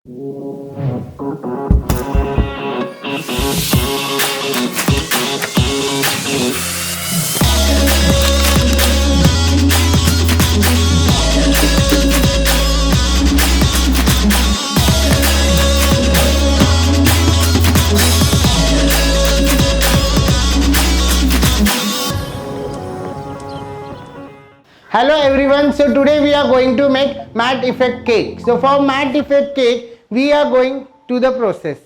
Hello everyone, so today we are going to make matte effect cake. So for matte effect cake, we are going to the process.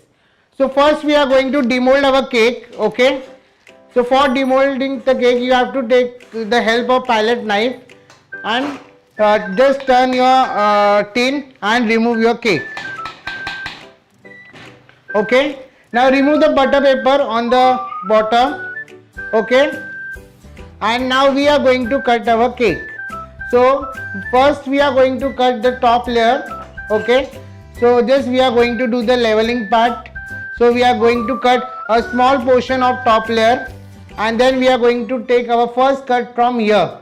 So first we are going to demold our cake, okay. So for demolding the cake, you have to take the help of palette knife and just turn your tin and remove your cake. Okay. Now remove the butter paper on the bottom, okay. And now we are going to cut our cake. So first we are going to cut the top layer, okay. So just we are going to do the leveling part. So we are going to cut a small portion of top layer and then we are going to take our first cut from here.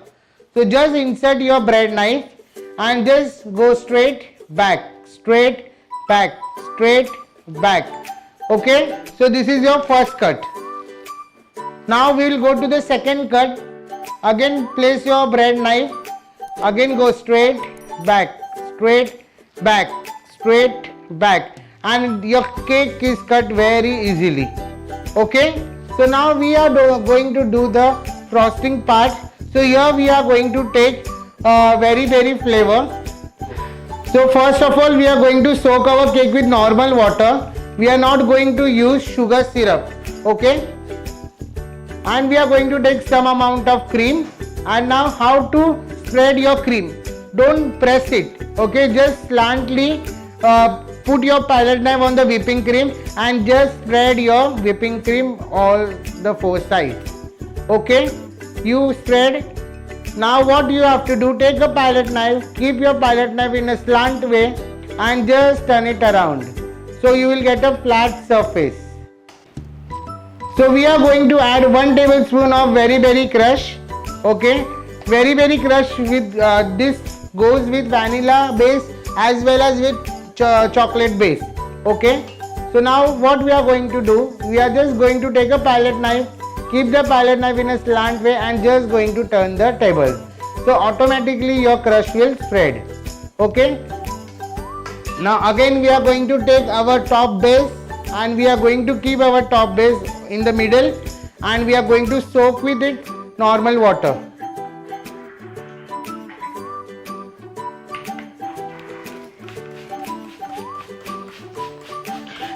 So just insert your bread knife and just go straight back, straight back, straight back, okay. So this is your first cut. Now we will go to the second cut. Again place your bread knife, again go straight back, straight back, straight back, and your cake is cut very easily, okay. So now we are going to do the frosting part. So here we are going to take very flavor. So first of all we are going to soak our cake with normal water. We are not going to use sugar syrup, okay. And we are going to take some amount of cream. And now how to spread your cream. Don't press it, okay. Just slantly put your palette knife on the whipping cream and just spread your whipping cream all the four sides, okay. You spread. Now what you have to do, take a palette knife, keep your palette knife in a slant way and just turn it around. So you will get a flat surface. So we are going to add 1 tablespoon of very crush, okay. Very crush with this goes with vanilla base as well as with chocolate base, okay. So now what we are going to do, we are just going to take a palette knife, keep the palette knife in a slant way and just going to turn the table. So automatically your crush will spread, okay. Now again we are going to take our top base and we are going to keep our top base in the middle and we are going to soak with it normal water.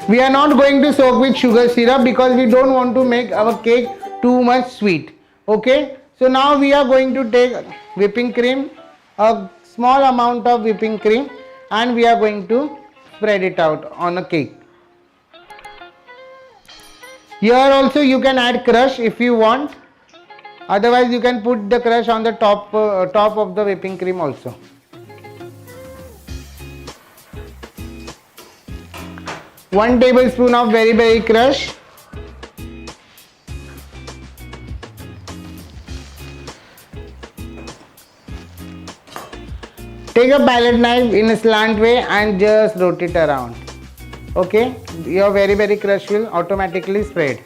We are not going to soak with sugar syrup because we don't want to make our cake too much sweet, okay. So now we are going to take whipping cream, a small amount of whipping cream, and we are going to spread it out on a cake. Here also you can add crush if you want, otherwise you can put the crush on the top of the whipping cream also. One tablespoon of very crush. Take a palette knife in a slant way and just rotate it around, okay. Your very crush will automatically spread.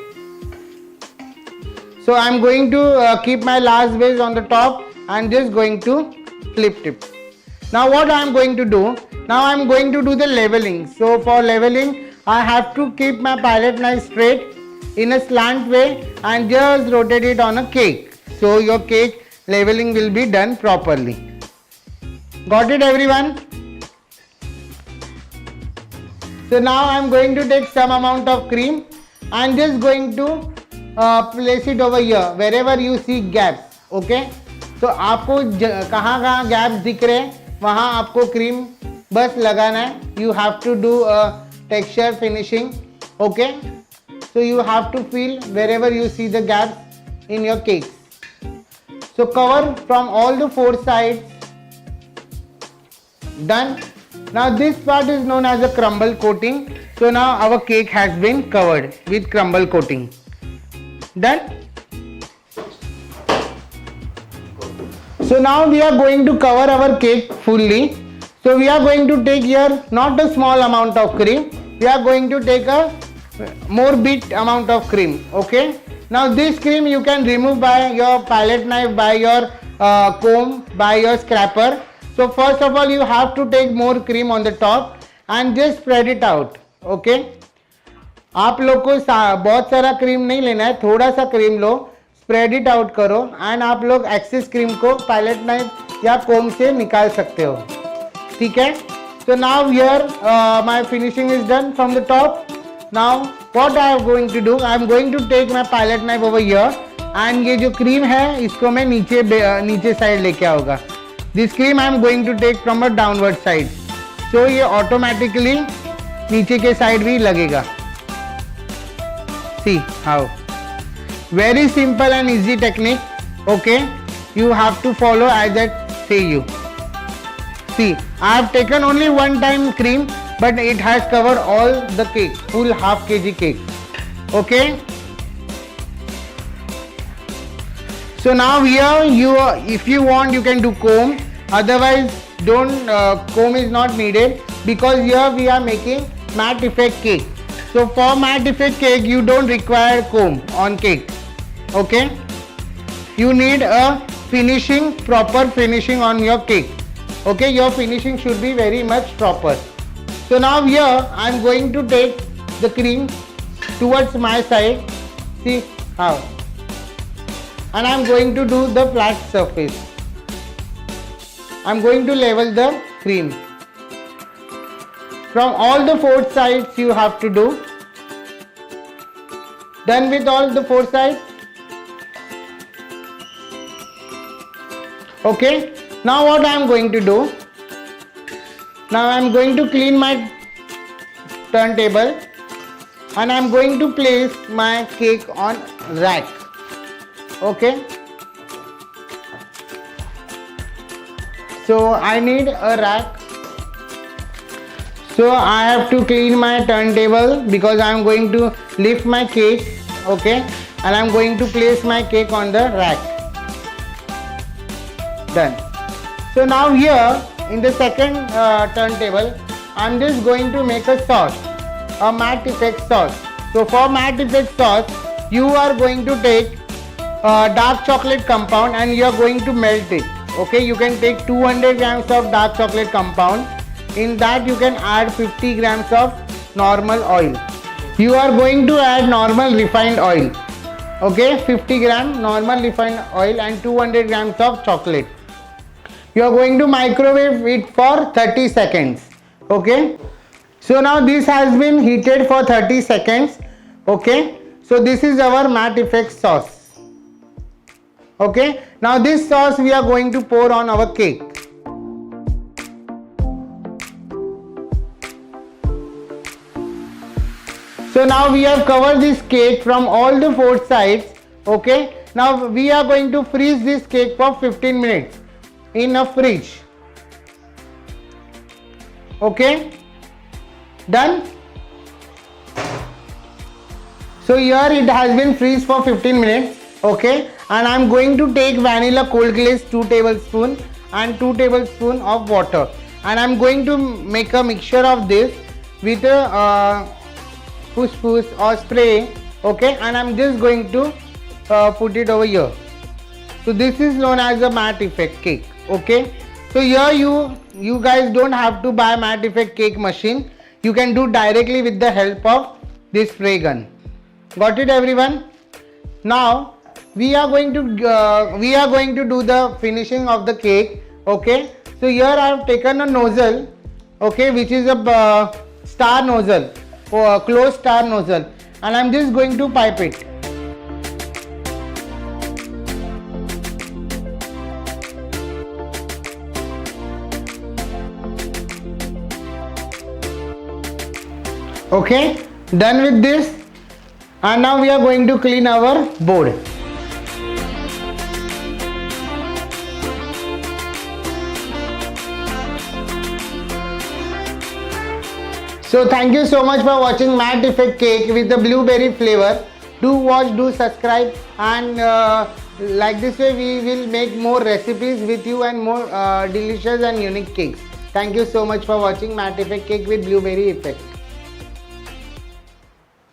So I am going to keep my last base on the top and just going to flip tip. Now what I am going to do, now I am going to do the leveling. So for leveling I have to keep my palette knife straight in a slant way and just rotate it on a cake. So your cake leveling will be done properly. Got it everyone? So now I am going to take some amount of cream and just going to place it over here wherever you see gaps, okay. So आपको कहाँ gaps दिख रहे हैं वहाँ आपको cream बस लगाना है. You have to do a texture finishing, okay. So you have to feel wherever you see the gaps in your cakes. So cover from all the four sides. Done. Now this part is known as a crumble coating. So now our cake has been covered with crumble coating. Done. So now we are going to cover our cake fully. So we are going to take here not a small amount of cream. We are going to take a more bit amount of cream. Okay. Now this cream you can remove by your palette knife, by your comb, by your scraper. So first of all you have to take more cream on the top and just spread it out. Okay. आप लोग को बहुत सारा cream नहीं लेना है, थोड़ा सा cream low, spread it out करो एंड आप लोग एक्सेस क्रीम को पैलेट नाइफ या कोम से निकाल सकते हो. ठीक है. So now here my finishing is done from the top. Now what I am going to do, I am going to take my palette knife over here and ये जो क्रीम है इसको मैं नीचे साइड लेके आऊँगा. This cream I am going to take from a downward side. So ये automatically नीचे के साइड भी लगेगा. See how. Very simple and easy technique. Okay. You have to follow as I say you. See, I have taken only one time cream, but it has covered all the cake, full half kg cake. Okay. So now here if you want you can do comb, otherwise don't, comb is not needed because here we are making matte effect cake. So for matte effect cake you don't require comb on cake. Okay. You need a finishing, proper finishing on your cake. Okay, your finishing should be very much proper. So now here I am going to take the cream towards my side. See how. And I am going to do the flat surface. I am going to level the cream. From all the four sides you have to do. Done with all the four sides. Okay. Now what I am going to do, now I am going to clean my turntable and I am going to place my cake on rack. Okay. So I need a rack. So I have to clean my turntable because I am going to lift my cake. Okay. And I am going to place my cake on the rack. Done. So now here in the second turntable, I am just going to make a sauce, a matte effect sauce. So for matte effect sauce, you are going to take dark chocolate compound and you are going to melt it. Okay, you can take 200 grams of dark chocolate compound. In that you can add 50 grams of normal oil. You are going to add normal refined oil. Okay, 50 gram normal refined oil and 200 grams of chocolate. You are going to microwave it for 30 seconds. Okay. So now this has been heated for 30 seconds. Okay. So this is our matte effect sauce. Okay. Now this sauce we are going to pour on our cake. So now we have covered this cake from all the four sides. Okay. Now we are going to freeze this cake for 15 minutes. In a fridge. Okay. Done. So here it has been freezed for 15 minutes. Okay. And I am going to take vanilla cold glaze 2 tablespoons and 2 tablespoons of water. And I am going to make a mixture of this with a push or spray. Okay. And I am just going to put it over here. So this is known as a matte effect cake. Okay. So here you guys don't have to buy matte effect cake machine. You can do directly with the help of this spray gun. Got it everyone? Now we are going to do the finishing of the cake. Okay. So here I have taken a nozzle. Okay, which is a star nozzle or a closed star nozzle, and I am just going to pipe it. Okay, done with this, and now we are going to clean our board. So thank you so much for watching matte effect cake with the blueberry flavor. Do watch, do subscribe, and like this way we will make more recipes with you and more delicious and unique cakes. Thank you so much for watching Matte Effect Cake with Blueberry Effect.